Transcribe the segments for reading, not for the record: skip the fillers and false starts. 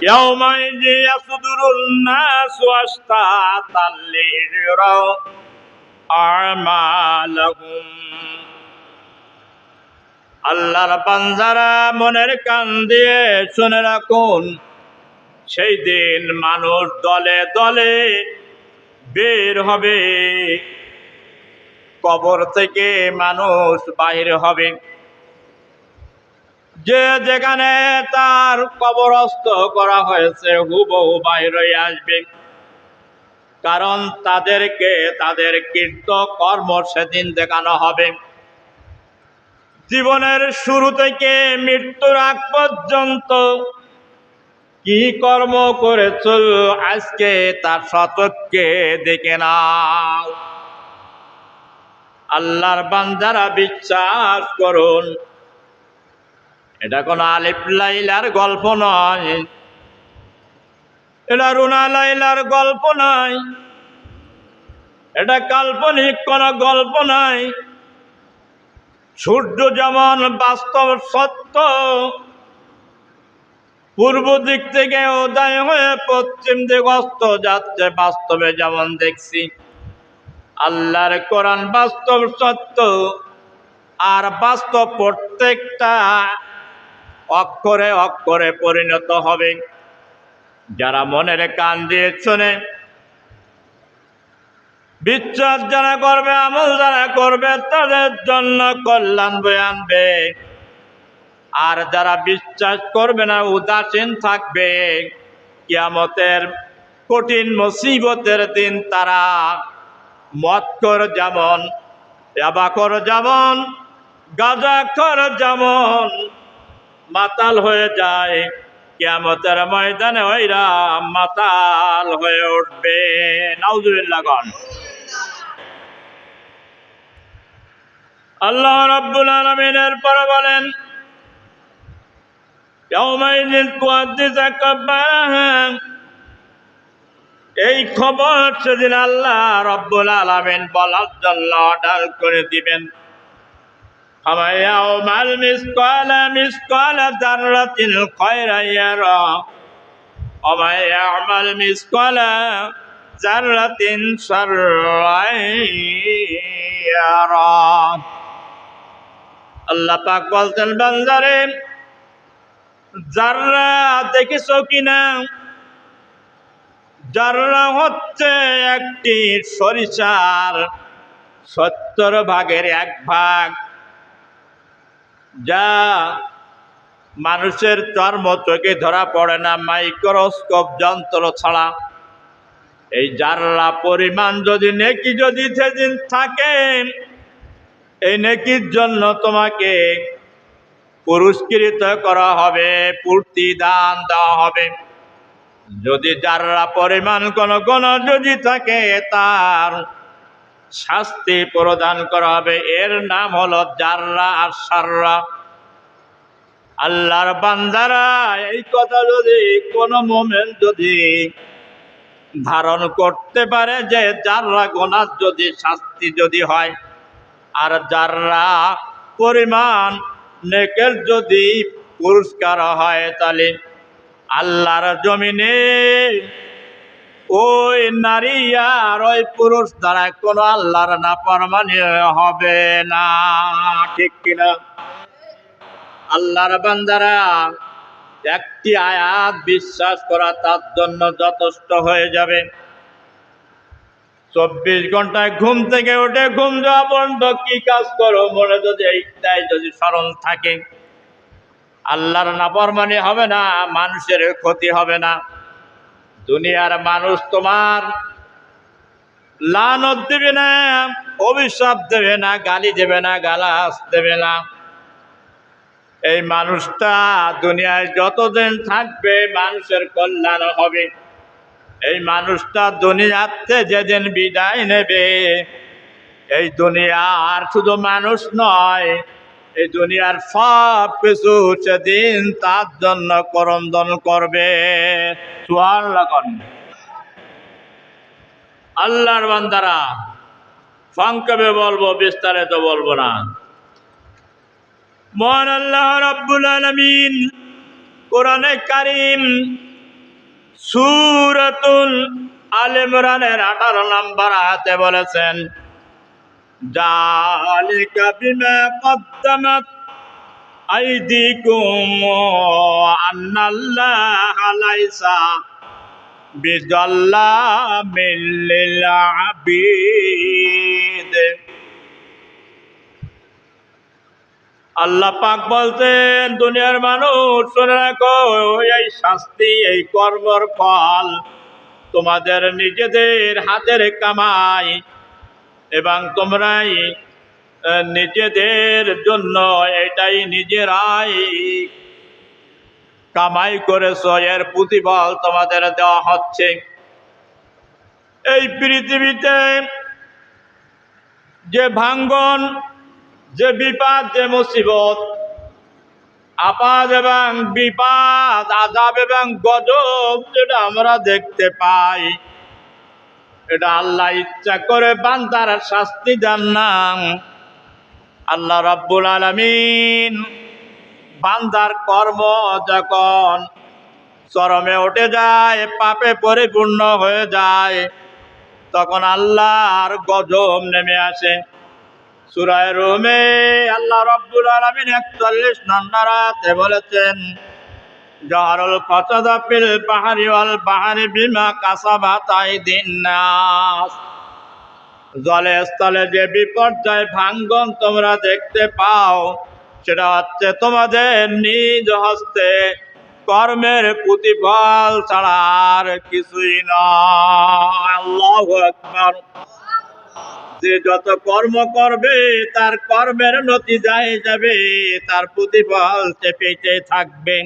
يومئذ يصدر الناس أشتاتا ليروا أعمالهم আল্লাহর বান্দারা মনের কান দিয়ে শুনে রাখুন, সেই দিন মানুষ দলে দলে বের হবে, কবর থেকে মানুষ বাহির হবে। যে যেখানে তার কবরস্থ করা হয়েছে হুবহু বাহির হয়ে আসবে, কারণ তাদেরকে তাদের কৃত কর্ম সেদিন দেখানো হবে। জীবনের শুরু থেকে মৃত্যুর আগ পর্যন্ত কি কর্ম করেছ আজকে তার শতককে দেখে নাও। আল্লাহর বান্দারা বিশ্বাস করুন, এটা কোনো আলিফ লাইলার গল্প নয়, এটা রুনা লাইলার গল্প নয়, এটা কাল্পনিক কোনো গল্প নয়। সূর্য যেমন বাস্তব সত্য, পূর্ব দিক থেকে উদয় হয়ে পশ্চিম দিক অস্ত যাচ্ছে, বাস্তবে যেমন দেখছি। আল্লাহর কোরআন বাস্তব সত্য, আর বাস্তব প্রত্যেকটা অক্ষরে অক্ষরে পরিণত হবে। যারা মনের কান দিয়ে শোনে, বিশ্বাস যারা করবে, আমল যারা করবে, তাদের জন্য কল্যাণ বয়ে আনবে। আর যারা বিশ্বাস করবে না, উদাসীন থাকবে, কিয়ামতের কঠিন মুসিবতের দিন তারা মদখোর যেমন, ইয়াবাখোর যেমন, গাঁজাখোর যেমন মাতাল হয়ে যায়, কিয়ামতের ময়দানে ওইরা মাতাল হয়ে উঠবে। নাউজুবিল্লাহ গণ। আল্লাহ রাব্বুল আলামিন এরপর বলেন, ইয়াউমাইযিন তুহাদ্দিসু আখবারাহা, এই খবর সেদিন আল্লাহ রাব্বুল আলামিন বলার জন্য অর্ডার করে দিবেন। ফামান ইয়ামাল মিসকালা যাররাতিন খায়রান ইয়ারা ওয়া মান ইয়ামাল মিসকালা যাররাতিন শাররান ইয়ারা। আল্লাহ পাক বলতেন, বান্দারে যাররা দেখেছো কিনা? যাররা হচ্ছে একটি সরিষার 70 ভাগের 1 ভাগ, যা মানুষের চর্ম চোখে ধরা পড়ে না মাইক্রোস্কোপ যন্ত্র ছাড়া। এই যাররা পরিমাণ যদি নেকি যদি সেদিন থাকে, এই নেকির জন্য তোমাকে পুরস্কৃত করা হবে, প্রতিদান দেওয়া হবে। যদি যাররা পরিমাণ কোন কোন যদি থাকে, তার শাস্তি প্রদান করা হবে। এর নাম হলো যাররা আর শাররা। আল্লাহর বান্দারা, এই কথা যদি কোন মুমিন যদি ধারণ করতে পারে যে যাররা গুনাহ যদি শাস্তি যদি হয়, আর যাররা পরিমাণ নেকের যদি পুরস্কার হয়, তাহলে আল্লাহর জমিনে ওই নারী আর ওই পুরুষ দ্বারা কোনো আল্লাহর নাফরমানি হবে না। ঠিক কিনা? আল্লাহর বান্দারা, একটি আয়াত বিশ্বাস করা তার জন্য যথেষ্ট হয়ে যাবে। 24 ঘন্টায় ঘুম থেকে উঠে ঘুম যাওয়া পর্যন্ত কি কাজ করো, মনে যদি এইটাই যদি স্মরণ থাকে, আল্লাহর নাফরমানি হবে না, মানুষের ক্ষতি হবে না। দুনিয়ার মানুষ তোমার লানত দেবে না, অভিশাপ দেবে না, গালি দেবে না, গালাস দেবে না। এই মানুষটা দুনিয়ায় যতদিন থাকবে মানুষের কল্যাণ হবে। এই মানুষটা দুনিয়াতে যেদিন বিদায় নেবে, এই দুনিয়া আর শুধু মানুষ নয়, এই দুনিয়ার সব কিছু সেদিন তার জন্য করন্দন করবে। সুবহানাল্লাহ। আল্লাহর বান্দারা, সংক্ষেপে বলবো, বিস্তারিত বলবো না। মহান আল্লাহ রাব্বুল আলামিন কোরআনে কারীম সূরাতুল আল ইমরানের 18 নম্বর আয়াতে বলেছেন, যালিকা বিমা কদ্দামাত আইদিকুম আন্নাল্লাহা লাইসা বিযাল্লামিল লিল আবিদ। আল্লাহ পাক বলতেন, দুনিয়ার মানুষ শুনে রাখো, এই শাস্তি, এই কর্মের ফল তোমাদের নিজেদের হাতের কামাই, এবং তোমরাই নিজেদের জন্য এটাই নিজেরাই কামাই করেছ, এর প্রতিফল তোমাদের দেওয়া হচ্ছে। এই পৃথিবীতে যে ভাঙ্গন, যে বিপদ, যে মুসিবত, আপদ এবং বিপদ, আযাব এবং গজব যেটা আমরা দেখতে পাই, এটা আল্লাহ ইচ্ছা করে বান্দার শাস্তি দেন না। আল্লাহ রাব্বুল আলামিন বান্দার কর্ম যখন চরমে উঠে যায়, পাপে পরিপূর্ণ হয়ে যায়, তখন আল্লাহর গজব নেমে আসে। সূরা রুমে আল্লাহ রাব্বুল আলামিন 41 নম্বর আয়াতে বলেছেন, জাহারুল ফাসাদা ফিল বাহরি ওয়াল বাহরি বিমা কাসাবাত আইদিন নাস। জলে স্থলে যে বিপর্যয়, ভাঙ্গন তোমরা দেখতে পাও, সেটা হচ্ছে তোমাদের নিজ হস্তে কর্মের প্রতিফল ছাড়া আর কিছুই নয়। আল্লাহু আকবার। যে যত কর্ম করবে তার কর্মের নতিজা হিসাবে তার প্রতিফল সে পেতে থাকবে।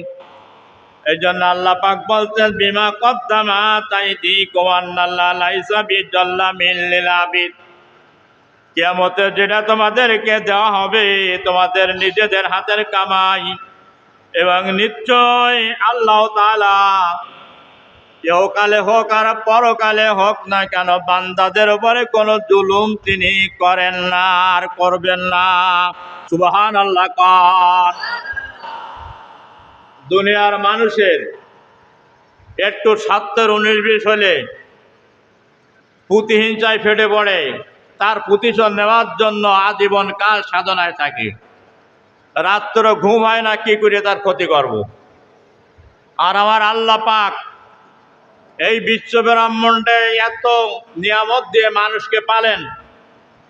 এই জন্য আল্লাহ পাক বলছেন, বিমা কদ্দামাত আইদিকুম আন্নাল্লাহা লাইসা বিযাল্লামিল লিল আবিদ। কিয়ামতে যেটা তোমাদেরকে দেওয়া হবে তোমাদের নিজেদের হাতের কামাই, এবং নিশ্চয় আল্লাহ তাআলা ইহকালে হোক আর পরকালে হোক না কেন, বান্দাদের উপরে কোনো জুলুম তিনি করেন না আর করবেন না। সুবহানাল্লাহ। কার দুনিয়ার মানুষের একটু স্বার্থের 19-20 হলে প্রতিহিংসায় ফেটে পড়ে, তার প্রতিশোধ নেওয়ার জন্য আজীবন কাল সাধনায় থাকে, রাত্র ঘুম হয় না, কি করে তার ক্ষতি করব। আর আমার আল্লাহ পাক এই বিশ্ব ব্রহ্মাণ্ডে এত নিয়ামত দিয়ে মানুষকে পালেন,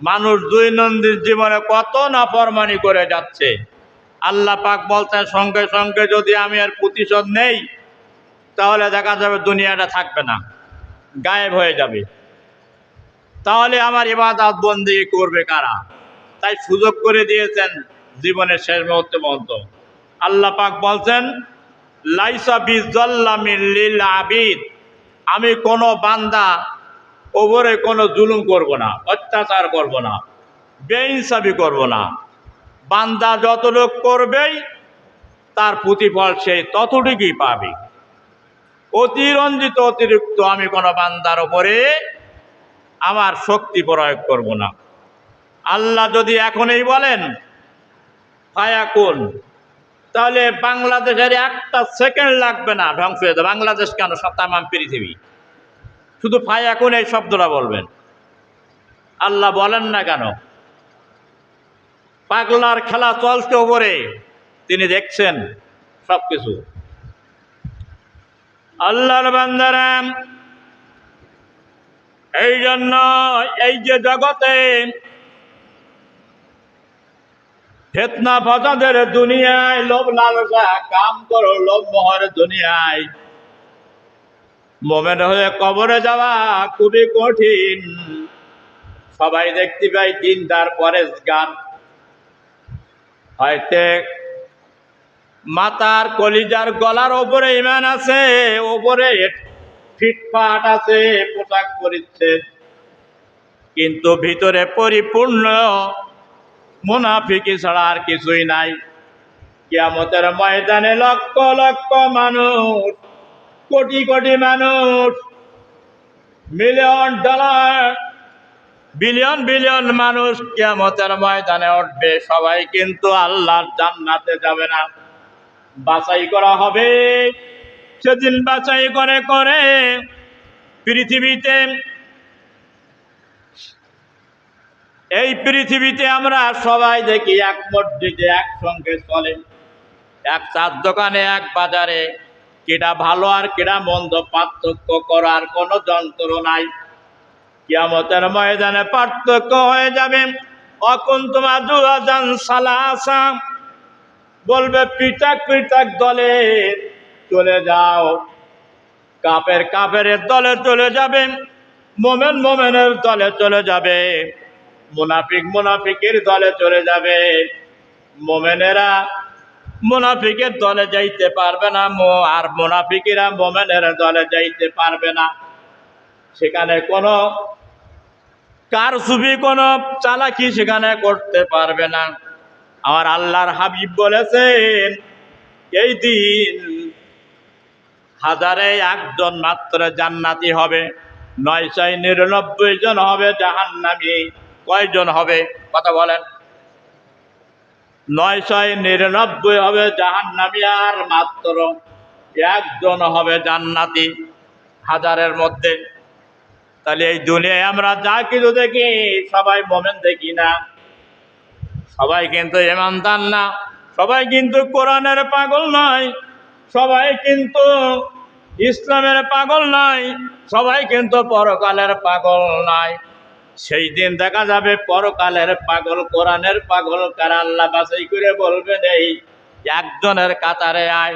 মানুষ দৈনন্দিন জীবনে কত নাফরমানি করে যাচ্ছে। আল্লাহ পাক বলতেন, সঙ্গে সঙ্গে যদি আমি এর প্রতিশোধ নেই, তাহলে দেখা যাবে দুনিয়াটা থাকবে না, গায়েব হয়ে যাবে। তাহলে আমার ইবাদত বন্দেগী করবে কারা? তাই সুযোগ করে দিয়েছেন জীবনের শেষ মুহূর্ত পর্যন্ত। আল্লাহ পাক বলছেন, লাইসা বিযাল্লামিল লিল আবিদ, আমি কোনো বান্দা ওপরে কোনো জুলুম করব না, অত্যাচার করব না, বেইনসাফি করব না। বান্দা যত লোক করবেই তার প্রতিফল সে ততটুকুই পাবে। অতিরঞ্জিত অতিরিক্ত আমি কোনো বান্দার ওপরে আমার শক্তি প্রয়োগ করব না। আল্লাহ যদি এখনই বলেন ফায়াকুন, তাহলে বাংলাদেশের একটা সেকেন্ড লাগবে না, ধ্বংস হয়ে যাবে। বাংলাদেশ কেন, তামাম পৃথিবী, শুধু ফায়াকুন এই শব্দটা বলবেন। আল্লাহ বলেন না কেন? পাগলার খেলা চলছে ওপরে, তিনি দেখছেন সবকিছু। আল্লাহর বান্দারা, এই জন্য এই যে জগতে ফিতনা ফাসাদের দুনিয়ায়, লোভ লালসা কাম করো, লোভ মোহর দুনিয়ায় মোমেন হয়ে কবরে যাওয়া খুবই কঠিন। সবাই দেখতে পাই দিনদার পরেশগার, হয়তো মাতার কলিজার গলার ওপরে ইমান আছে, ওপরে ফিটফাট আছে পোশাক পরিচ্ছেদ, কিন্তু ভিতরে পরিপূর্ণ মুনাফিকি ছাড়া আর কিছুই নাই। কিয়ামতের ময়দানে লক্ষ লক্ষ মানুষ, কোটি কোটি মানুষ, মিলিয়ন ডলার, বিলিয়ন বিলিয়ন মানুষ কিয়ামতের ময়দানে উঠবে। সবাই কিন্তু আল্লাহর জান্নাতে যাবে না। বাছাই করা হবে। সেদিন বাছাই করে করে পৃথিবীতে আমরা সবাই দেখি এক মসজিদে একসঙ্গে চলে, এক চার দোকানে, এক বাজারে, কেডা ভালো আর কেডা মন্দ পার্থক্য করার কোনো যন্ত্র নাই। কিয়ামতের ময়দানে পার্থক্য হয়ে যাবে। অকুনতুম আযওয়াজান সালাসা, বলবে পৃথক পৃথক দলে চলে যাও। কাফের কাফেরের দলে চলে যাবে, মোমেন মোমেনের দলে চলে যাবে, মুনাফিক মুনাফিকের দলে চলে যাবে। মোমেনেরা মুনাফিকের দলে যাইতে পারবে না, আর মুনাফিকেরা মোমেনের দলে যাইতে পারবে না। সেখানে কোনো কারচুপি, কোনো চালাকি সেখানে করতে পারবে না। আমার আল্লাহর হাবিব বলেছেন, এই দিন হাজারে একজন মাত্র জান্নাতি হবে, 999 জন হবে জাহান্নামী। কয়জন হবে? কথা বলেন। 999 হবে জাহান্নামী, আর মাত্র একজন হবে জান্নাতি হাজারের মধ্যে। তাহলে এই দুনিয়ায় আমরা যা কিছু দেখি সবাই মোমেন দেখি না, সবাই কিন্তু ঈমানদার না, সবাই কিন্তু কোরআনের পাগল নয়, সবাই কিন্তু ইসলামের পাগল নয়, সবাই কিন্তু পরকালের পাগল নয়। সেই দিন দেখা যাবে পরকালের পাগল, কোরআনের পাগল কারা আল্লাহ বাছাই করে বলবেন, এই একজনের কাতারে আয়।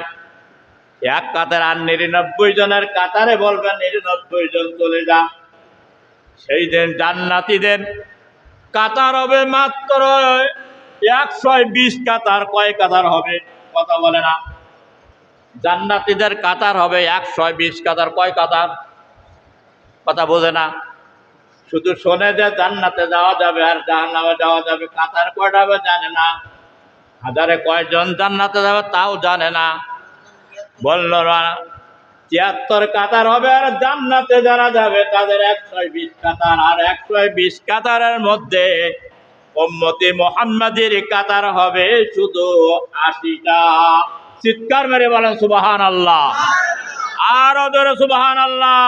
এক কাতার, আর 99 জনের কাতারে বলবেন 99 জন চলে যা। সেই দিন জান্নাতীদের কাতার হবে মাত্র 120 কাতার। কয় কাতার হবে? কথা বলে না। জান্নাতীদের কাতার হবে 120 কাতার। কয় কাতার? কথা বোঝে না। শুধু শোনে যে জান্নাতে যাওয়া যাবে আর জাহান্নামে যাওয়া যাবে, কাতার কয়টা হবে জানে না। হাজারে কয়জন জান্নাতে যাবে তাও জানে না। বলল না 73 কাতার হবে, আর জান্নাতে যারা যাবে তাদের 120 কাতার। আর 120 কাতারের মধ্যে উম্মতি মুহাম্মাদের কাতার হবে শুধু 80টা। চিৎকার মেরে বলেন সুবহানাল্লাহ। আরো জোরে সুবহানাল্লাহ।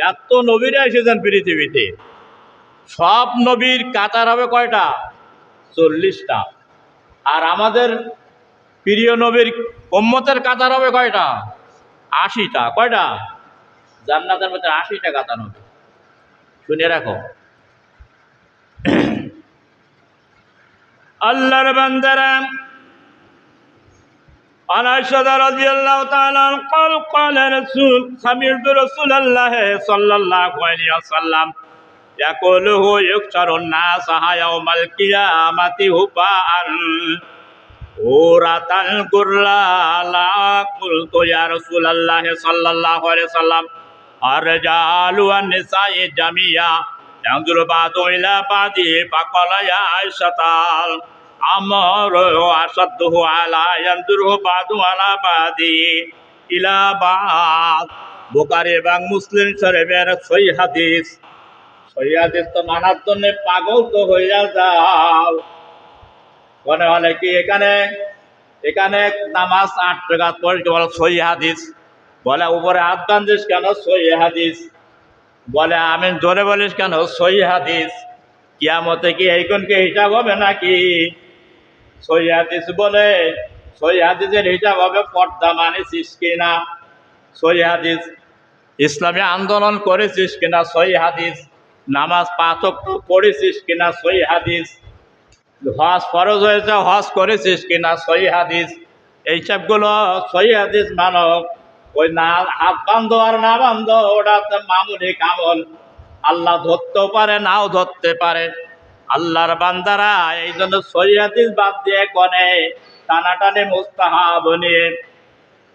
এত নবীরা এসেছেন পৃথিবীতে, সব নবীর কাতার হবে কয়টা? 40টা। আর আমাদের প্রিয় নবীর উম্মতের কাতার হবে কয়টা? 80টা। কয়টা? জান্নাতের মধ্যে 80টা কাতার হবে। শুনে রাখো। আল্লাহর বান্দারা, عن عائشة رضي الله تعالى عنها قال قال رسول سمعت رسول الله صلى الله عليه وسلم يقول يحشر الناس يوم القيامة هباء عراة غرلا. قلت يا رسول الله صلى الله عليه وسلم الرجال والنساء جميعا ينظر بعضهم إلى بعض فقال يا عائشة আমার আসাদহু আলা ইয়ানজুরহু বাদু আলা বাদি ইলা বাদ। বুখারী এবং মুসলিম শরীফের সহিহ হাদিস। সহিহ হাদিস তো মানার জন্য পাগল তো হইয়া যাও। মনে হলে কি এখানে নামাজ 8 রাকাত পড়ে বলে সহিহ হাদিস, বলে উপরে হাত বাঁধিস কেন? সহিহ হাদিস। বলে আমিন জোরে বলিস কেন? সহিহ হাদিস। কিয়ামতে কি এইগুনকে হিসাব হবে নাকি? সহিহ হাদিস বলে সহিহ হাদিসের হিসাব হবে পর্দা মানেছিস কিনা, সহিহ হাদিস। ইসলামী আন্দোলন করেছিস কিনা, সহিহ হাদিস। নামাজ 5 ওয়াক্ত পড়েছিস কিনা, সহিহ হাদিস। হজ ফরজ হয়েছে, হজ করেছিস কিনা, সহিহ হাদিস। এইসবগুলো সহিহ হাদিস মানব। ওই না হাত বান্ধ আর না বান্ধ ওটা মামুলি কামল, আল্লাহ ধরতেও পারে নাও ধরতে পারে। আল্লাহর বান্দারা এই জন্য সহিহ হাদিস বাদ দিয়ে কোনে টানাটানি মুস্তাহাব নিয়ে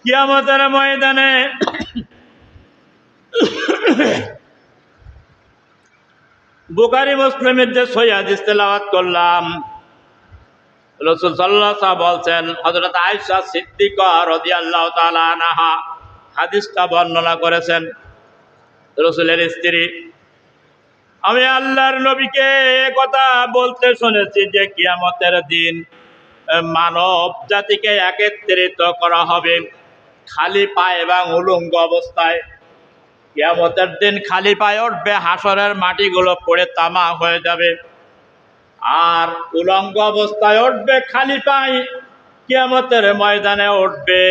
কিয়ামতের ময়দানে বুখারী মুসলিমের যে সহিহ হাদিস তেলাওয়াত করলাম, রাসূল সাল্লাল্লাহু আলাইহি ওয়াসাল্লাম বলছেন, হযরত আয়েশা সিদ্দিকা রাদিয়াল্লাহু তাআলা আনহা হাদিসটা বর্ণনা করেছেন। রাসূলের স্ত্রী, আমি আল্লাহর নবীকে কথা বলতে শুনেছি যে কিয়ামতের দিন মানব জাতিকে একত্রিত করা হবে খালি পায়ে এবং উলঙ্গ অবস্থায়। কিয়ামতের দিন খালি পায়ে উঠবে, হাসরের মাটিগুলো পড়ে তামা হয়ে যাবে। আর উলঙ্গ অবস্থায় উঠবে খালি পায়ে, কিয়ামতের ময়দানে উঠবে,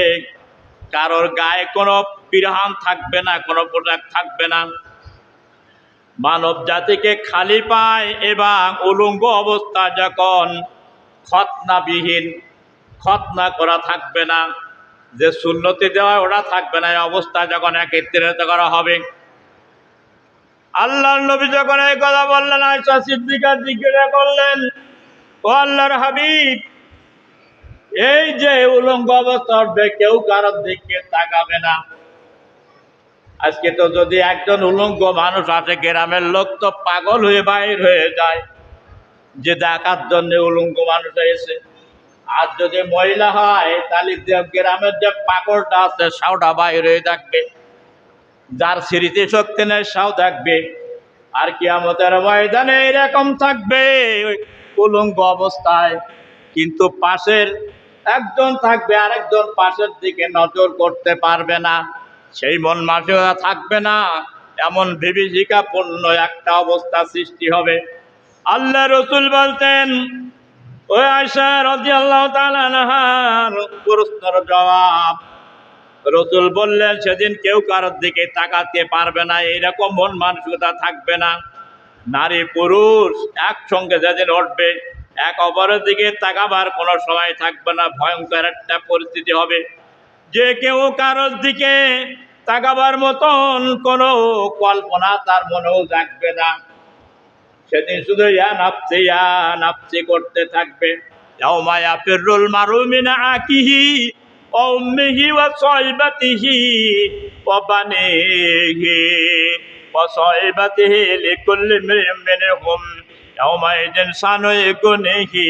কারোর গায়ে কোনো পিরাহান থাকবে না, কোনো পোশাক থাকবে না। মানব জাতিকে খালি পায় এবং উলঙ্গ অবস্থা যখন খতনাবিহীন, খতনা করা থাকবে না, যে সুন্নতি দেওয়া ওটা থাকবে না, এই অবস্থা যখন একত্রিত করা হবে। আল্লাহর নবী যখন এই কথা বললেন, আয়েশা সিদ্দিকা জিজ্ঞাসা করলেন, ও আল্লাহর হাবিব, এই যে উলঙ্গ অবস্থা উঠবে, কেউ কারোর দিকে তাকাবে না। আজকে তো যদি একজন উলঙ্গ মানুষ আছে, গ্রামের লোক তো পাগল হয়ে বাইর হয়ে যায় যে দেখার জন্য উলঙ্গ মানুষ এসে। আর যদি মহিলা হয় তাহলে গ্রামের যে পাগলটা আছে সাউটা বাইর হয়ে থাকবে, যার স্মৃতি শক্তি নেই সাও থাকবে। আর কিয়ামতের ময়দানে এরকম থাকবে উলঙ্গ অবস্থায়, কিন্তু পাশের একজন থাকবে, আরেকজন পাশের দিকে নজর করতে পারবে না, সেই মন মানসিকতা থাকবে না। এমন বিভীষিকাপূর্ণ একটা অবস্থা সৃষ্টি হবে। আল্লাহ রসুল বলতেন, ও আয়েশা রাদিয়াল্লাহু তাআলা আনহার প্রশ্নের জবাব, রসুল বললেন, সেদিন কেউ কারোর দিকে তাকাতে পারবে না, এইরকম মন মানসিকতা থাকবে না। নারী পুরুষ একসঙ্গে যেদিন উঠবে, এক অপরের দিকে তাকাবার কোনো সময় থাকবে না। ভয়ঙ্কর একটা পরিস্থিতি হবে যে কেউ কারোর দিকে তাকাবার মতন কোনো কল্পনা তার মনেও জাগবে না। সেদিন শুধু ইয়া নাফসি করতে থাকবে। ইয়াউমা ইয়াফিরুল মারউ মিন আকিহি ওয়া উম্মিহি ওয়া সাহিবাতিহি ওয়া বানিহি ওয়া সাহিবাতিহি লিকুল্লি ইমরিইন মিনহুম ইয়াউমা ইযিন শানু ইগুনিহি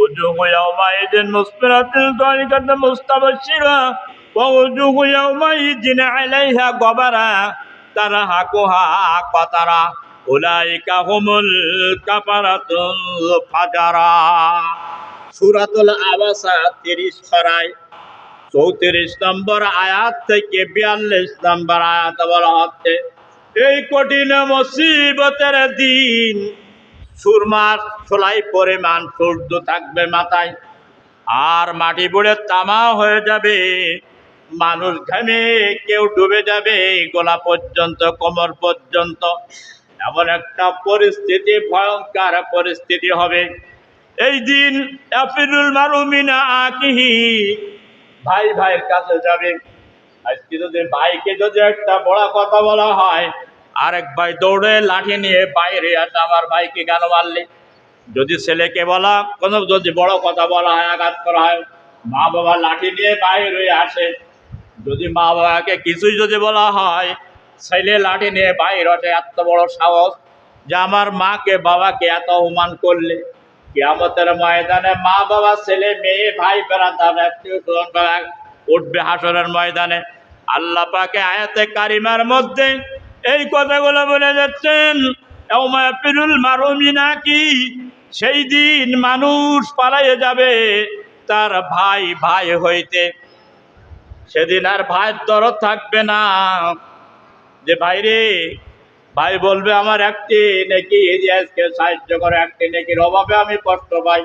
উজুহু ইয়াউমা ইযিন মুসফিরাতুন যালিকাতুন মুস্তাবশিরা ওয়া উজুহু ইয়াউমা ইযিন আলাইহা গবারা তারহাকুহা কাতারা উলাইকা হুমুল কাফারাতুল ফাজারা। সূরাতুল আবাসা 30 পারায় 34 নম্বর আয়াত থেকে 42 নম্বর আয়াত বলা হচ্ছে, এই কঠিন মুসিবতের দিন সুরমার ছোলাই পরিমাণ সূর্য থাকবে মাথায়, আর মাটি পড়ে তামা হয়ে যাবে। মানুষ ঘামে কেউ ডুবে যাবে গলা পর্যন্ত, কোমর পর্যন্ত। এমন একটা পরিস্থিতি, ভয়ঙ্কর পরিস্থিতি হবে এই দিন। ইয়াফিরুল মারউ মিন আকিহি, ভাই ভাইয়ের কাছে যাবে। আজকে যদি ভাইকে যদি একটা বড় কথা বলা হয়, আরেক ভাই দৌড়ে লাঠি নিয়ে বাইরে আসে, আমার ভাইকে কেন মারলি? যদি ছেলেকে বলা কোনো যদি বড় কথা বলা হয়, আঘাত করা হয়, মা বাবা লাঠি নিয়ে বাইরে আসে। যদি মা বাবাকে কিছুই যদি বলা হয়, ছেলে লাঠি নিয়ে বাইর আসে। এত বড় সাহস যে আমার মাকে বাবাকে এত অপমান করলে। কিয়ামতের ময়দানে মা বাবা, ছেলে মেয়ে, ভাই বেড়াদার, আত্মীয়-স্বজন উঠবে হাসরের ময়দানে। আল্লাহ পাকে আয়াতে কারিমার মধ্যে এই কথাগুলো বলে যাচ্ছেন, ইয়াউমা ইয়াফিরুল মারউ মিন আকিহি, সেই দিন মানুষ পালাইয়ে যাবে তার ভাই ভাই হইতে। সেদিন আর ভাইয়ের দরদ থাকবে না যে ভাই রে, ভাই বলবে আমার একটি নেকি আজকে সাহায্য করে, একটি নেকির অভাবে আমি কষ্ট পাই।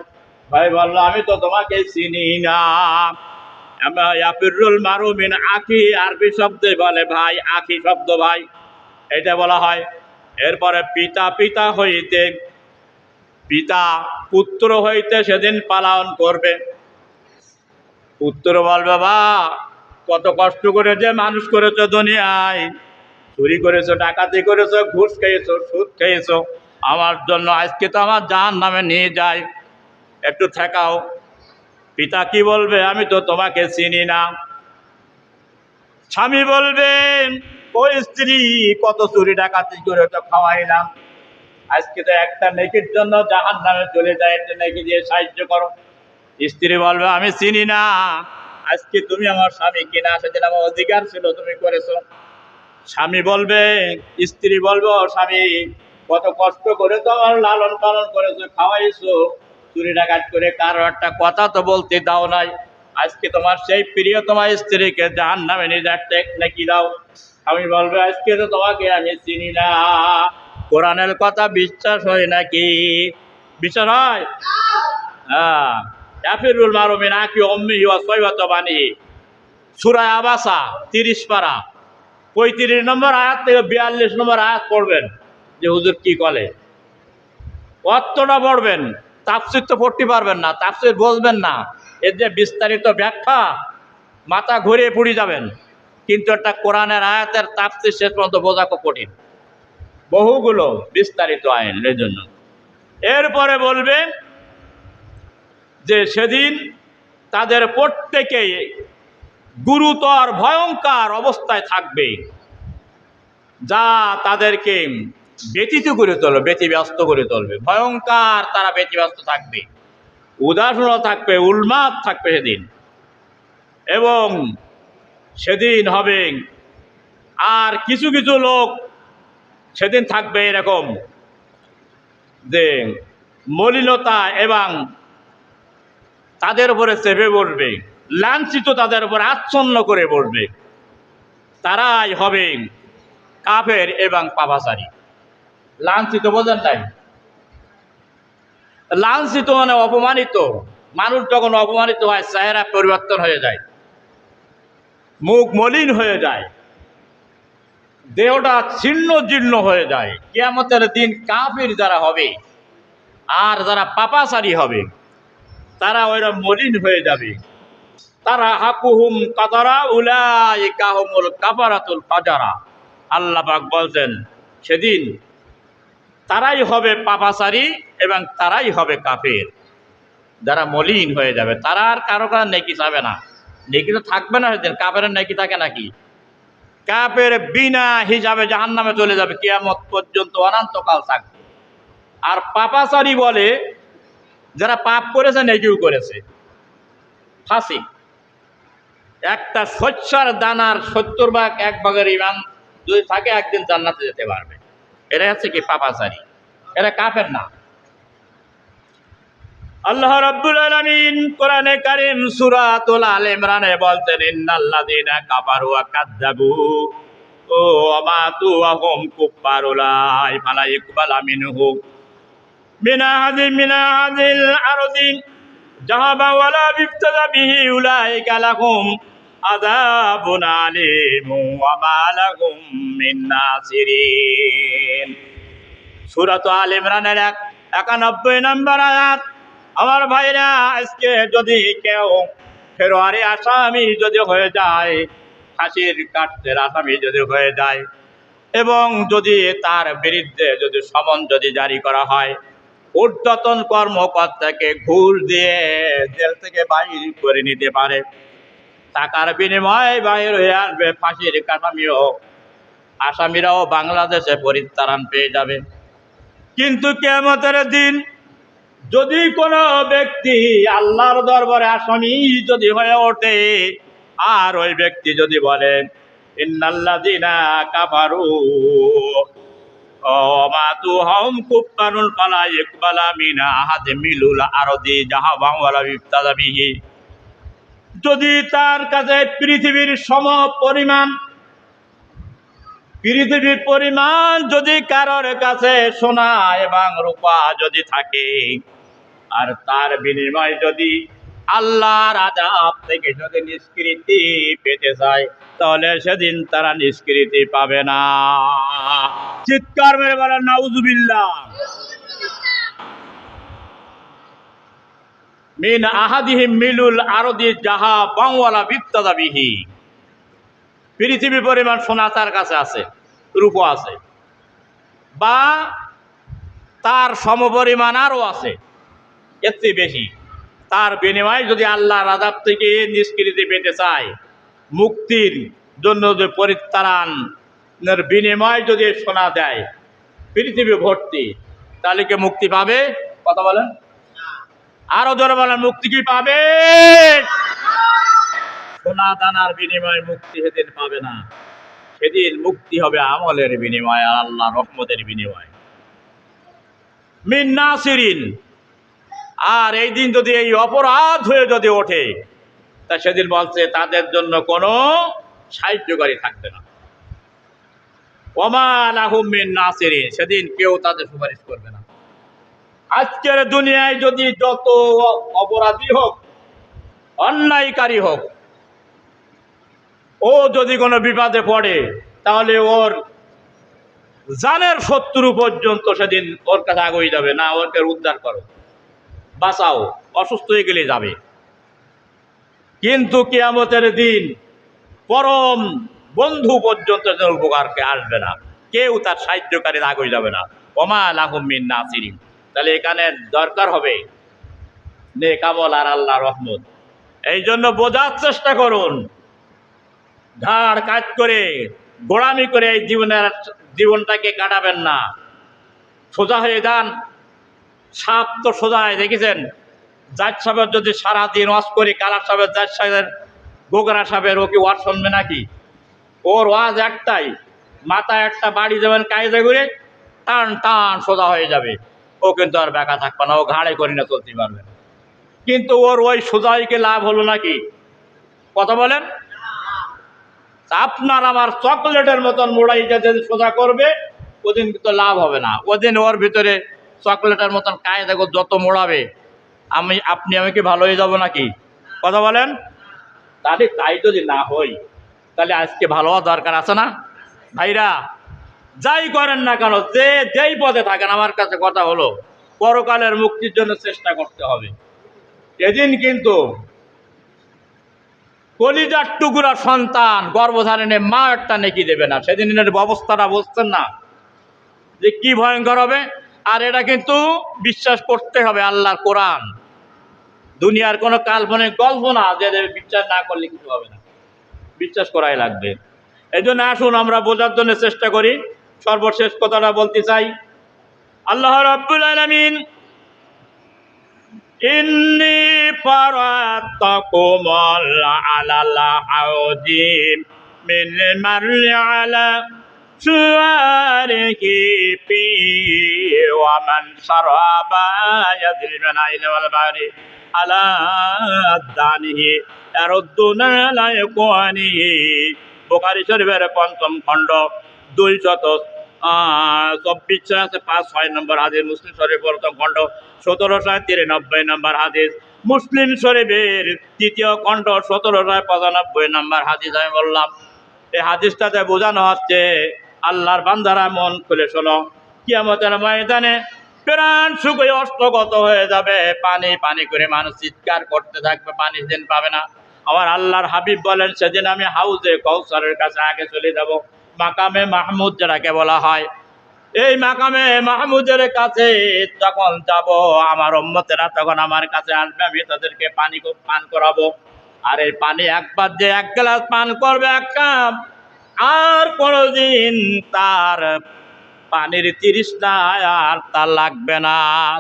ভাই বললো, আমি তো তোমাকে চিনি না। ইয়াফিরুল মারউ মিন আখিহি, আরবি শব্দে বলে ভাই, আখি শব্দ ভাই, এটা বলা হয়। এরপরে পিতা হইতে, পিতা পুত্র হইতে সেদিন পালন করবে। পুত্র বলবে, বা কত কষ্ট করে যে মানুষ করেছো দুনিয়ায়, চুরি করেছো, ডাকাতি করেছো, ঘুষ খেয়েছো, সুদ খেয়েছো, আমার জন্য আজকে তো আমার জাহান্নামে নিয়ে যায়, একটু ঠেকাও। পিতা কি বলবে, আমি তো তোমাকে চিনি না। স্বামী বলবে, ওই স্ত্রী কত চুরি ডাকাতি করেছো, খাওয়াইলাম, আজকে তো একটা নেকির জন্য জাহান্নামে চলে যায়, একটা নেকি দিয়ে সাহায্য করো। স্ত্রী বলবে, আমি চিনি না, আজকে তুমি আমার স্বামী কিনা, সেদিন আমার অধিকার ছিল তুমি করেছো। স্বামী বলবে, স্ত্রী বলবে, ও স্বামী কত কষ্ট করে তো আমার লালন পালন করেছো, খাওয়াইছো, চুরি ডাকাত করে কারো একটা কথা তো বলতে দাও নাই। আজকে তোমার সেই প্রিয় তোমার স্ত্রীকে জাহান্নামে নিয়ে যাচ্ছে নাকি দাও। আমি বলবো আজকে তো তোমাকে আমি চিনি না। কোরআনের কথা বিশ্বাস হয় নাকি? বিশ্বাস হয়? হ্যাঁ। কাফিরুল মারুমিন আকি উম্মিহি ওয়া সাইয়্যিবাতাবানিহি, সূরা আবাসা 30 পারা 35 নম্বর আয়াত থেকে 42 নম্বর আয়াত পড়বেন যে হুজুর কি বলে। অর্থটা পড়বেন, তাফসীর তো পড়তে পারবেন না, তাফসীর বুঝবেন না, এর যে বিস্তারিত ব্যাখ্যা মাথা ঘুরিয়ে পড়ে যাবেন। কিন্তু একটা কোরআনের আয়াতের তাফসীর শেষ পর্যন্ত বোঝা খুব কঠিন, বহুগুলো বিস্তারিত আইন এর জন্য। এরপরে বলবে যে সেদিন তাদের প্রত্যেকেই গুরুতর ভয়ঙ্কর অবস্থায় থাকবে, যা তাদেরকে ব্যতীত করে তুলবে, ব্যতিব্যস্ত করে তুলবে। ভয়ঙ্কর তারা ব্যতিব্যস্ত থাকবে, উদাসীন থাকবে, উন্মাদ থাকবে সেদিন। এবং সেদিন হবে আর কিছু কিছু লোক সেদিন থাকবে এরকম যে মলিনতা এবং তাদের উপরে চেপে বসবে, লাঞ্ছিত তাদের উপরে আচ্ছন্ন করে বসবে। তারাই হবে কাফের এবং পাপাচারী। লাঞ্ছিত বোঝেন নাই? লাঞ্ছিত মানে অপমানিত। মানুষ যখন অপমানিত হয় চেহারা পরিবর্তন হয়ে যায়, মুখ মলিন হয়ে যায়, দেহটা ছিন্ন জীর্ণ হয়ে যায়। কিয়ামতের দিন কাফির যারা হবে আর যারা পাপাচারী হবে তারা ওইরকম মলিন হয়ে যাবে। তারা হাকুহুম কাতারা উলাইকা হুমুল কাফারাতুল ফাজারা। আল্লাহ পাক বলছেন সেদিন তারাই হবে পাপাচারী এবং তারাই হবে কাফের, যারা মলিন হয়ে যাবে। তারা আর কারো কারো নেকি চাবে না, নেকি তো থাকবে না সেদিন। কাফের নেকি থাকে নাকি? কাফের বিনা হিসাবে জাহান্নামে চলে যাবে, কিয়ামত পর্যন্ত অনন্তকাল থাকবে। আর পাপাচারী বলে যারা পাপ করেছে নেকিও করেছে, ফাসিক। একটা শস্যর দানার 70 ভাগ 1 ভাগের ইমান যদি থাকে একদিন জান্নাতে যেতে পারবে। এরা হচ্ছে কি পাপাচারী, এরা কাফের না। আল্লাহ রাব্বুল আলামিন কোরআনে কারীম সূরাতুল আল ইমরানে বলতেন ইন্নাল্লাযীনা কাফারু ওয়া কাযযাবু ও মাতু ওয়া হুম কুফফারুলাই ফালা ইকবালা মিনহুম মিনাহাদিল আরদি যাহাবা ওয়ালা বিফতাদা বিহি উলাইকা লাহুম আযাবুন আলীম ওয়া মা লাহুম মিন নাসিরিন। সূরাতুল আল ইমরানের 91 নম্বর আয়াত। আমার ভাইরা, আজকে যদি কেউ ফেরোয়ারি আসামি যদি হয়ে যায়, ফাঁসির কাঠের আসামি যদি হয়ে যায়, এবং যদি তার বিরুদ্ধে যদি সমন যদি জারি করা হয়, ঊর্ধ্বতন কর্মকর্তাকে ঘুষ দিয়ে জেল থেকে বাইর করে নিতে পারে, টাকার বিনিময়ে বাইর হয়ে আসবে ফাঁসির আসামিও। আসামিরাও বাংলাদেশে পরিত্রাণ পেয়ে যাবে। কিন্তু কিয়ামতের দিন যদি কোনো ব্যক্তি আল্লাহর দরবারে আসামি যদি হয়ে ওঠে, আর ওই ব্যক্তি যদি বলে ইন্নাল্লাযীনা কাফারু ওয়া মাতু হুম কুফফারুন ফালা ইকবালা মিন আহাদিম মিলুল আরদি যাহাবা ওয়ালা বিফতাদা বিহি, যদি তার কাছে পৃথিবীর পরিমাণ যদি কারোর কাছে সোনা এবং রূপা যদি থাকে, আর তার বিনিময় যদি আল্লাহর আযাব থেকে যদি নিষ্কৃতি পেতে চায়, তাহলে সেদিন তারা নিষ্কৃতি পাবে না। চিৎকার মেরে বলেন নাউযুবিল্লাহ। মিন আহাদিহিম মিলুল আরদি যাহাবা ওয়ালা বিফতাদা বিহি, পৃথিবী পরিমাণ সোনা তার কাছে আছে, রূপ আছে, বা তার সমপরিমাণ আরও আছে, এর চেয়ে বেশি। তার বিনিময়ে যদি আল্লাহর আযাব থেকে নিষ্কৃতি পেতে চায়, মুক্তির জন্য যে পরিত্রাণের বিনিময় যদি সোনা দেয় পৃথিবী ভর্তি, তাহলে কি মুক্তি পাবে? কথা বলেন, আরো জোরে বলেন, মুক্তি কি পাবে? সোনা দানার বিনিময়ে মুক্তি সেদিন পাবে না। সেদিন মুক্তি হবে আমলের বিনিময়ে, আর আল্লাহ রহমতের বিনিময়ে। মিন নাসিরিন, আর এই দিন যদি এই অপরাধ হয়ে যদি ওঠে, তা সেদিন বলছে তাদের জন্য কোনো সাহায্যকারী থাকবে না। ওমা লাহুম মিন নাসিরিন, সেদিন কেউ তাদের সুপারিশ করবে না। আজকের দুনিয়ায় যদি যত অপরাধী হোক, অন্যায়কারী হোক, ও যদি কোনো বিপদে পড়ে, তাহলে ওর জানের শত্রু পর্যন্ত সেদিন ওর কাছে আগুই যাবে, না ওকে উদ্ধার করো, বাঁচাও, অসুস্থ হয়ে গেলে যাবে। কিন্তু কিয়ামতের দিন পরম বন্ধু পর্যন্ত যেন উপকারকে আসবে না, কেউ তার সাহায্যকারী আগুই যাবে না। ওমা লাহুম মিন নাসিরিন। তাহলে এখানে দরকার হবে নেক আমল আর আল্লাহ রহমত। এই জন্য বোঝার চেষ্টা করুন, ঘাড় কাজ করে গোড়ামি করে এই জীবনটাকে কাটাবেন না। সোজা হয়ে যান। সাপ তো সোজায় দেখেছেন, জাজ সাহেবের যদি সারাদিন ওয়াজ করি, কালার সাহেবের জাজ সাহেবের গোগরা সাহেবের, ও কি ওয়াজ শুনবে নাকি? ওর ওয়াজ একটাই, মাথায় একটা বাড়ি দেবেন কায়দা করে, টান টান সোজা হয়ে যাবে। ও কিন্তু আর বেকা থাকবে না, ও ঘাড়ে করি না চলতে পারবে না। কিন্তু ওর ওই সোজাইকে লাভ হলো নাকি? কথা বলেন। আপনার আমার চকলেটের মতন মোড়াইটা যদি সোজা করবে, ওদিন কিন্তু লাভ হবে না। ওদিন ওর ভিতরে চকলেটের মতন কায়দা যত মোড়াবে, আপনি আমি কি ভালো হয়ে যাবো নাকি? কথা বলেন। তাহলে তাই যদি না হই, তাহলে আজকে ভালো হওয়া দরকার আছে না ভাইরা? যাই করেন না কেন, যেই পথে থাকেন, আমার কাছে কথা হলো পরকালের মুক্তির জন্য চেষ্টা করতে হবে। এদিন কিন্তু কলিজার টুকরা সন্তান গর্ভধারণে মা একটা নেকি দেবে না। সেদিনের অবস্থাটা বুঝছেন না যে কি ভয়ঙ্কর হবে? আর এটা কিন্তু বিশ্বাস করতে হবে আল্লাহর কোরআন, দুনিয়ার কোনো কাল্পনিক গল্প না, যে বিশ্বাস না করলে কিছু হবে না, বিশ্বাস করাই লাগবে। এই জন্য আসুন আমরা বোঝার জন্য চেষ্টা করি। সর্বশেষ কথাটা বলতে চাই, আল্লাহ রাব্বুল আলামিন ইন্নী ফারাতাকুমুল আলাল হাউজি মিন মাররি আলা সুয়ারিহি ফি ওয়া মান শারাবা ইয়াজরিনা ইলাল বারি আলা দানিহি ইয়ারুদ্দুনা লা ইয়াকুনিহি। বুখারী শরীফের ৫ম খণ্ড ২২৪ আছে ৫-৬ নম্বর হাদিস, মুসলিম শরীফ ১ম খণ্ড ১৭৯৩ নম্বর হাদিস, মুসলিম শরীফের ৩য় খণ্ড ১৭৯৫ নম্বর হাদিস। আমি বললাম এই হাদিসটাতে বোঝানো হচ্ছে, আল্লাহর বান্দারা মন খুলে শোনো, কিয়ামতের ময়দানে প্রাণ শুকিয়ে অস্তগত হয়ে যাবে, পানি পানি করে মানুষ চিৎকার করতে থাকবে, পানি দিন পাবে না। আমার আল্লাহর হাবিব বলেন, সেদিন আমি হাউজে কাউসারের কাছে আগে চলে যাব। মাকামে মাহমুদ যেটাকে বলা হয়, এই মাকামে মাহমুদের কাছে যখন যাব, আমার উম্মতেরা তখন আমার কাছে আসবে, আমি তাদেরকে পানি পান করাবো। আর এই পানি একবার যে এক গ্লাস পান করবে, এক কাপ, আর কোনোদিন তার পানির তৃষ্ণা আর তার লাগবে না।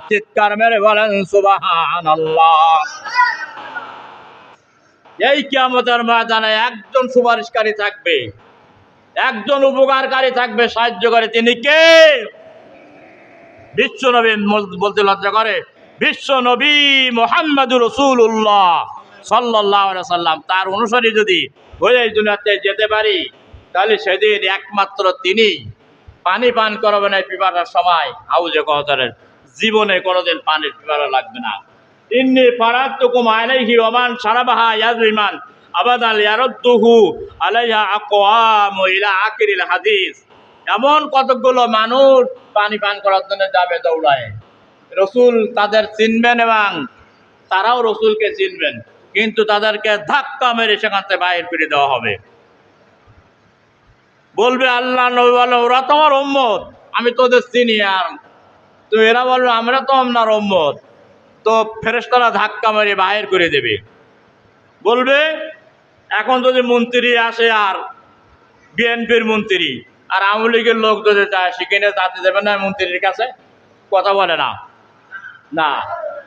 চিৎকার মেরে বলেন সুবহানাল্লাহ। এই কিয়ামতের ময়দানে একজন সুপারিশকারী থাকবে, একজন উপকারকারী থাকবে, সাহায্যকারী। তিনি কে? বিশ্বনবী। বলতে লজ্জা করে, বিশ্বনবী মুহাম্মদুর রাসূলুল্লাহ সাল্লাল্লাহু আলাইহি সাল্লাম। তার অনুসারী যদি হয়ে এই দুনিয়াতে যেতে পারি, তাহলে সেদিন একমাত্র তিনি পানি পান করাবেন এই পিপাসার সময়। হাউজে কাউসারের জীবনে কোনোদিন পানির পিপাসা লাগবে না। ইন্নী ফারাতুকুম আলাইহি ওয়া মান শারাবাহা ইয়াজরিমান আবাদাল ইয়ারুদ্দুহু আলাইহা আকওয়ামু ইলা আখিরিল হাদিস। এমন কতগুলো মানুষ পানি পান করার জন্য যাবে দৌড়ায়, রসুল তাদের চিনবেন এবং তারাও রসুলকে চিনবেন, কিন্তু তাদেরকে ধাক্কা মেরে সেখান থেকে বাইরে ফিরে দেওয়া হবে। বলবে আল্লাহ নবী বলে, ওরা তো আমার উম্মত, আমি তোদের চিনি। আর তো এরা বলবে আমরা তো আপনার উম্মত। তো ফেরেশতারা ধাক্কা মেরে বাহির করে দেবে। বলবে এখন যদি মন্ত্রী আসে, আর বিএনপির মন্ত্রী আর আওয়ামী লীগের লোক যদি যায়, সেখানে যাতে দেবে না মন্ত্রীর কাছে? কথা বলে না, না।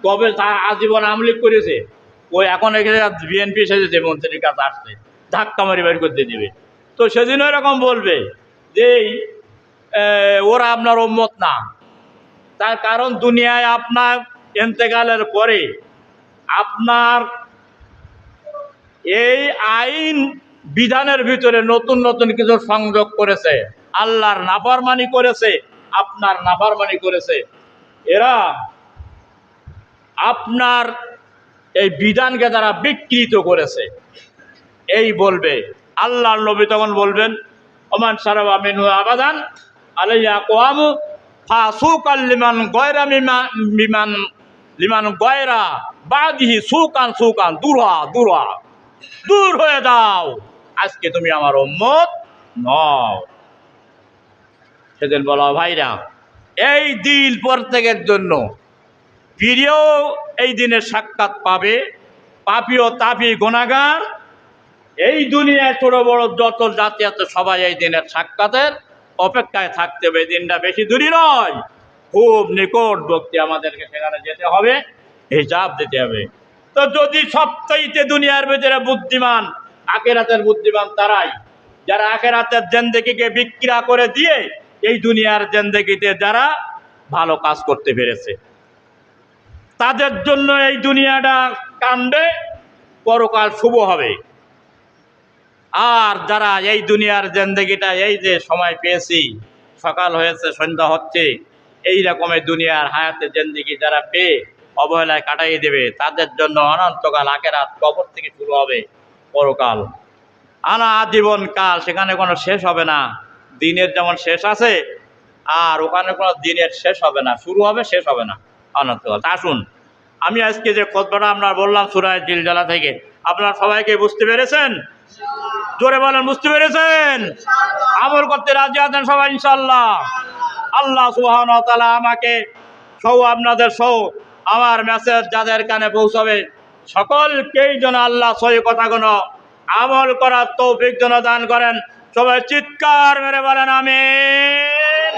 কবে তার আজীবন আওয়ামী লীগ করেছে, ওই এখন এখানে বিএনপি এসেছে মন্ত্রীর কাছে আসতে, ধাক্কা মারি বের করতে দেবে। তো সেদিন এরকম বলবে যে ওরা আপনার উম্মত না। তার কারণ দুনিয়ায় আপনার ইন্তেকালের পরে আপনার এই আইন বিধানের ভিতরে নতুন নতুন কিছু সংযোগ করেছে, আল্লাহর নাফরমানি করেছে, আপনার নাফরমানি করেছে, এরা আপনার এই বিধানকে তারা বিকৃত করেছে। এই বলবে, আল্লাহর নবী তখন বলবেন, ওমান সারাবা মিনহু আবাদান আলাইয়া কোয়ামু ফাসুকাল লিমান গয়রা মিমান লিমান গয়রা বাদিহি সুকান সুকান দুরা দুরা, দূর হয়ে দাও, আজকে তুমি আমার উম্মত নও। সেদিন বলা, ভাইরা, এই দিন প্রত্যেকের জন্য প্রিয়, এই দিনের সাক্ষাৎ পাবে, পাপী ও তাপী গুনাহগার এই দুনিয়ায় ছোট বড় যত জাতি আছে সবাই এই দিনের সাক্ষাতের অপেক্ষায় থাকতে হবে। এই দিনটা বেশি দূরই নয়, খুব নিকটবর্তী, আমাদেরকে সেখানে যেতে হবে, হিসাব দিতে হবে। তো যদি সবচাইতে দুনিয়ার ভিতরে বুদ্ধিমান, আখিরাতের বুদ্ধিমান তারাই যারা আখিরাতের জিন্দেগিকে বিক্রিয়া করে দিয়ে এই দুনিয়ার জিন্দেগিতে যারা ভালো কাজ করতে পেরেছে, তাদের জন্য এই দুনিয়াটা কান্দে, পরকাল শুভ হবে। আর যারা এই দুনিয়ার জিন্দেগিটা, এই যে সময় পেয়েছি, সকাল হয়েছে সন্ধ্যা হচ্ছে, এই রকমের দুনিয়ার হায়াতের জিন্দেগি যারা পেয়ে অবহেলায় কাটাইয়ে দেবে, তাদের জন্য অনন্তকাল আখেরাত, কবর থেকে শুরু হবে পরকাল, আজীবন কাল, সেখানে কোনো শেষ হবে না। দিনের যেমন শেষ আছে, আর ওখানে কোনো দিনের শেষ হবে না, শুরু হবে শেষ হবে না, অনন্তকাল। আসুন, আমি আজকে যে খুতবাটা আপনার বললাম সূরা জিলজালা থেকে, আপনারা সবাইকে বুঝতে পেরেছেন? জোরে বলেন, বুঝতে পেরেছেন? আমল করতে রাজি আছেন সবাই ইনশাআল্লাহ? আল্লাহ সুবহানাহু ওয়া তাআলা আমাকে সহ, আপনাদের সহ, আমার মেসেজ যাদের কানে পৌঁছাবে সকলকেই যেন আল্লাহ সহি কথাগুলো আমল করার তৌফিক যেন দান করেন। সবাই চিৎকার মেরে বলেন আমিন।